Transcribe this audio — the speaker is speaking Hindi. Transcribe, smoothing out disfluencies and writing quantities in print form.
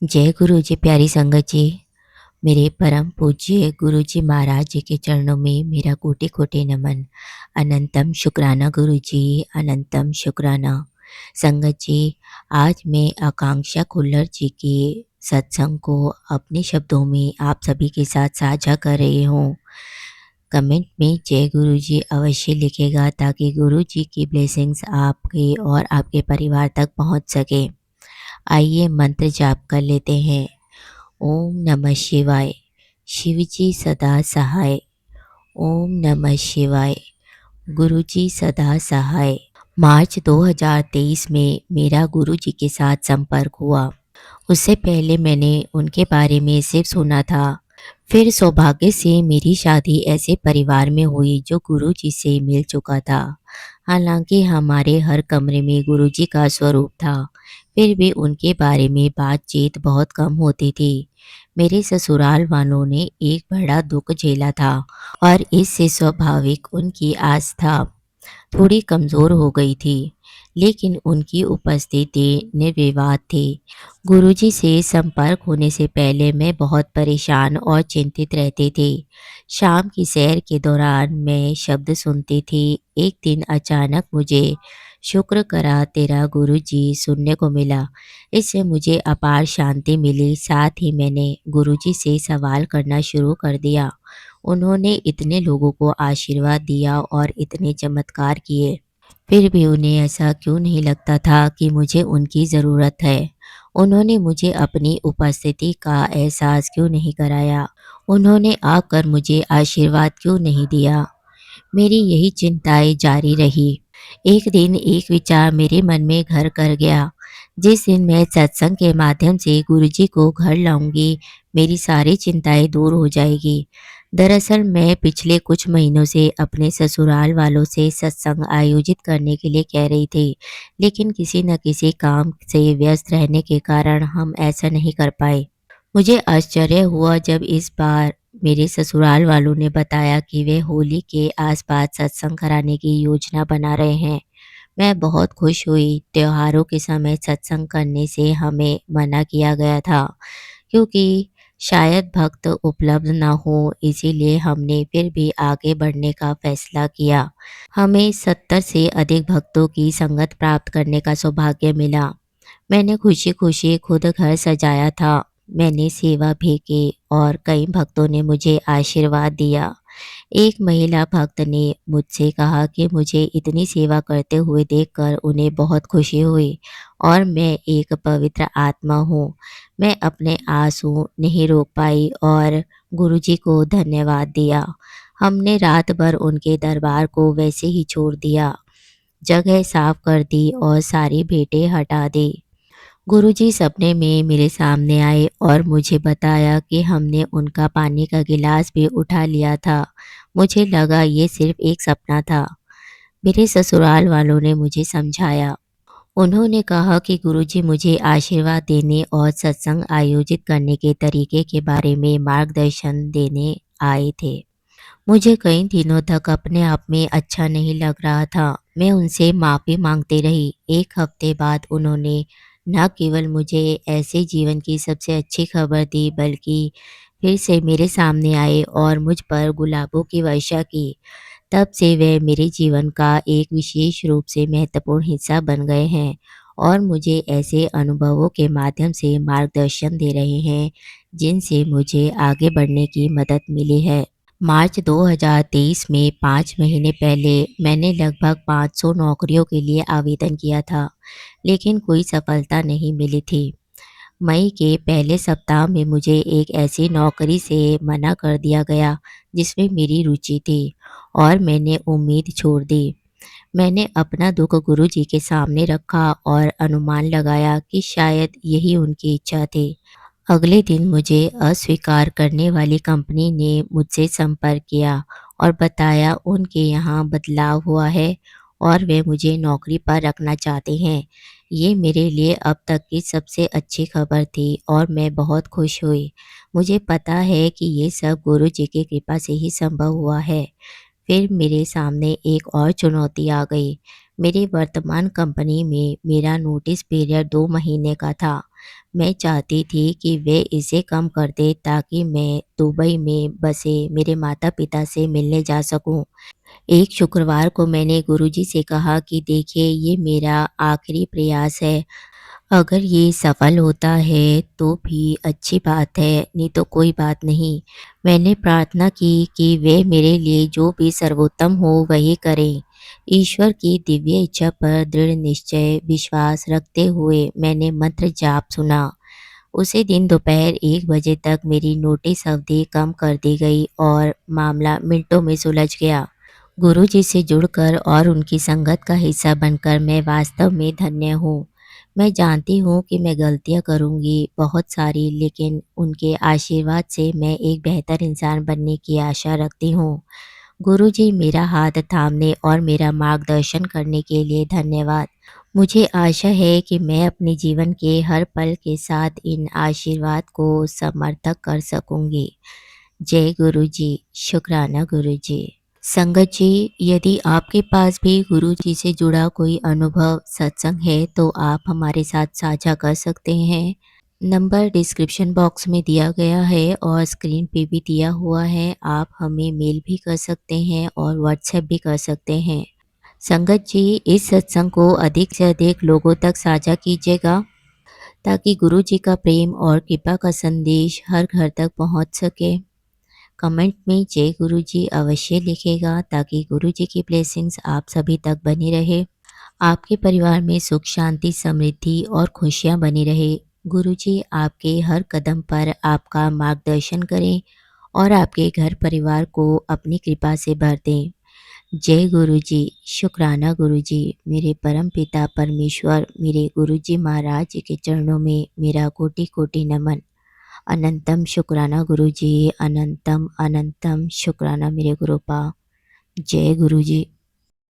जय गुरु जी, प्यारी संगत जी। मेरे परम पूज्य गुरु जी महाराज जी के चरणों में मेरा कोटि कोटि नमन। अनंतम शुक्राना गुरु जी, अनंतम शुक्राना। संगत जी, आज मैं आकांक्षा खुल्लर जी के सत्संग को अपने शब्दों में आप सभी के साथ साझा कर रही हूँ। कमेंट में जय गुरु जी अवश्य लिखेगा ताकि गुरु जी की ब्लेसिंग्स आपके और आपके परिवार तक पहुँच सके। आइए मंत्र जाप कर लेते हैं। ओम नमः शिवाय। शिव जी सदा सहाय। ओम नमः शिवाय। गुरु जी सदा सहाय। मार्च 2023 में मेरा गुरु जी के साथ संपर्क हुआ। उससे पहले मैंने उनके बारे में सिर्फ सुना था। फिर सौभाग्य से मेरी शादी ऐसे परिवार में हुई जो गुरु जी से मिल चुका था। हालांकि हमारे हर कमरे में गुरु जी का स्वरूप था, फिर भी उनके बारे में बातचीत बहुत कम होती थी। मेरे ससुराल वालों ने एक बड़ा दुख झेला था और इससे स्वाभाविक उनकी आस्था थोड़ी कमज़ोर हो गई थी, लेकिन उनकी उपस्थिति निर्विवाद थी। गुरुजी से संपर्क होने से पहले मैं बहुत परेशान और चिंतित रहती थी। शाम की सैर के दौरान मैं शब्द सुनती थी। एक दिन अचानक मुझे शुक्र करा तेरा गुरुजी सुनने को मिला। इससे मुझे अपार शांति मिली। साथ ही मैंने गुरुजी से सवाल करना शुरू कर दिया। उन्होंने इतने लोगों को आशीर्वाद दिया और इतने चमत्कार किए, फिर भी उन्हें ऐसा क्यों नहीं लगता था कि मुझे उनकी ज़रूरत है? उन्होंने मुझे अपनी उपस्थिति का एहसास क्यों नहीं कराया? उन्होंने आकर मुझे आशीर्वाद क्यों नहीं दिया? मेरी यही चिंताएं जारी रही। एक दिन एक विचार मेरे मन में घर कर गया। जिस दिन मैं सत्संग के माध्यम से गुरुजी को घर लाऊंगी, मेरी सारी चिंताएं दूर हो जाएगी। दरअसल मैं पिछले कुछ महीनों से अपने ससुराल वालों से सत्संग आयोजित करने के लिए कह रही थी, लेकिन किसी न किसी काम से व्यस्त रहने के कारण हम ऐसा नहीं कर पाए। मुझे आश्चर्य हुआ जब इस बार मेरे ससुराल वालों ने बताया कि वे होली के आसपास सत्संग कराने की योजना बना रहे हैं। मैं बहुत खुश हुई। त्योहारों के समय सत्संग करने से हमें मना किया गया था क्योंकि शायद भक्त उपलब्ध न हो, इसीलिए हमने फिर भी आगे बढ़ने का फैसला किया। हमें 70 से अधिक भक्तों की संगत प्राप्त करने का सौभाग्य मिला। मैंने खुशी-खुशी खुद घर सजाया था। मैंने सेवा भी की और कई भक्तों ने मुझे आशीर्वाद दिया। एक महिला भक्त ने मुझसे कहा कि मुझे इतनी सेवा करते हुए देखकर उन्हें बहुत खुशी हुई और मैं एक पवित्र आत्मा हूँ। मैं अपने आंसू नहीं रोक पाई और गुरुजी को धन्यवाद दिया। हमने रात भर उनके दरबार को वैसे ही छोड़ दिया, जगह साफ कर दी और सारी भेंटें हटा दी। गुरुजी सपने में मेरे सामने आए और मुझे बताया कि हमने उनका पानी का गिलास भी उठा लिया था। मुझे लगा ये सिर्फ एक सपना था। मेरे ससुराल वालों ने मुझे समझाया। उन्होंने कहा कि गुरुजी मुझे आशीर्वाद देने और सत्संग आयोजित करने के तरीके के बारे में मार्गदर्शन देने आए थे। मुझे कई दिनों तक अपने आप में अच्छा नहीं लग रहा था। मैं उनसे माफ़ी मांगती रही। एक हफ्ते बाद उन्होंने न केवल मुझे ऐसे जीवन की सबसे अच्छी खबर दी, बल्कि फिर से मेरे सामने आए और मुझ पर गुलाबों की वर्षा की। तब से वे मेरे जीवन का एक विशेष रूप से महत्वपूर्ण हिस्सा बन गए हैं और मुझे ऐसे अनुभवों के माध्यम से मार्गदर्शन दे रहे हैं जिनसे मुझे आगे बढ़ने की मदद मिली है। मार्च 2023 में 5 महीने पहले मैंने लगभग 500 नौकरियों के लिए आवेदन किया था, लेकिन कोई सफलता नहीं मिली थी। मई के पहले सप्ताह में मुझे एक ऐसी नौकरी से मना कर दिया गया जिसमें मेरी रुचि थी और मैंने उम्मीद छोड़ दी। मैंने अपना दुख गुरु जी के सामने रखा और अनुमान लगाया कि शायद यही उनकी इच्छा थी। अगले दिन मुझे अस्वीकार करने वाली कंपनी ने मुझसे संपर्क किया और बताया उनके यहाँ बदलाव हुआ है और वे मुझे नौकरी पर रखना चाहते हैं। ये मेरे लिए अब तक की सबसे अच्छी खबर थी और मैं बहुत खुश हुई। मुझे पता है कि ये सब गुरु जी की कृपा से ही संभव हुआ है। फिर मेरे सामने एक और चुनौती आ गई। मेरी वर्तमान कंपनी में मेरा नोटिस पीरियड 2 महीने का था। मैं चाहती थी कि वे इसे कम कर दें ताकि मैं दुबई में बसे मेरे माता-पिता से मिलने जा सकूँ। एक शुक्रवार को मैंने गुरुजी से कहा कि देखिए, ये मेरा आखिरी प्रयास है। अगर ये सफल होता है तो भी अच्छी बात है, नहीं तो कोई बात नहीं। मैंने प्रार्थना की कि वे मेरे लिए जो भी सर्वोत्तम हो वही करें। ईश्वर की दिव्य इच्छा पर दृढ़ निश्चय विश्वास रखते हुए मैंने मंत्र जाप सुना। उसी दिन दोपहर 1 बजे तक मेरी नोटिस अवधि कम कर दी गई और मामला मिनटों में सुलझ गया। गुरुजी से जुड़कर और उनकी संगत का हिस्सा बनकर मैं वास्तव में धन्य हूँ। मैं जानती हूँ कि मैं गलतियाँ करूँगी बहुत सारी, लेकिन उनके आशीर्वाद से मैं एक बेहतर इंसान बनने की आशा रखती हूँ। गुरुजी, मेरा हाथ थामने और मेरा मार्गदर्शन करने के लिए धन्यवाद। मुझे आशा है कि मैं अपने जीवन के हर पल के साथ इन आशीर्वाद को समर्थक कर सकूँगी। जय गुरुजी, शुक्राना गुरुजी। संगत जी, यदि आपके पास भी गुरु जी से जुड़ा कोई अनुभव सत्संग है तो आप हमारे साथ साझा कर सकते हैं। नंबर डिस्क्रिप्शन बॉक्स में दिया गया है और स्क्रीन पे भी दिया हुआ है। आप हमें मेल भी कर सकते हैं और व्हाट्सएप भी कर सकते हैं। संगत जी, इस सत्संग को अधिक से अधिक लोगों तक साझा कीजिएगा ताकि गुरु जी का प्रेम और कृपा का संदेश हर घर तक पहुंच सके। कमेंट में जय गुरु जी अवश्य लिखेगा ताकि गुरु जी की ब्लेसिंग्स आप सभी तक बनी रहे। आपके परिवार में सुख शांति समृद्धि और खुशियाँ बनी रहे। गुरु जी आपके हर कदम पर आपका मार्गदर्शन करें और आपके घर परिवार को अपनी कृपा से भर दें। जय गुरु जी, शुक्राना गुरु जी। मेरे परम पिता परमेश्वर, मेरे गुरु जी महाराज जी के चरणों में मेरा कोटि कोटि नमन। अनंतम शुक्राना गुरु जी, अनंतम अनंतम शुक्राना मेरे गुरुपा। जय गुरु जी।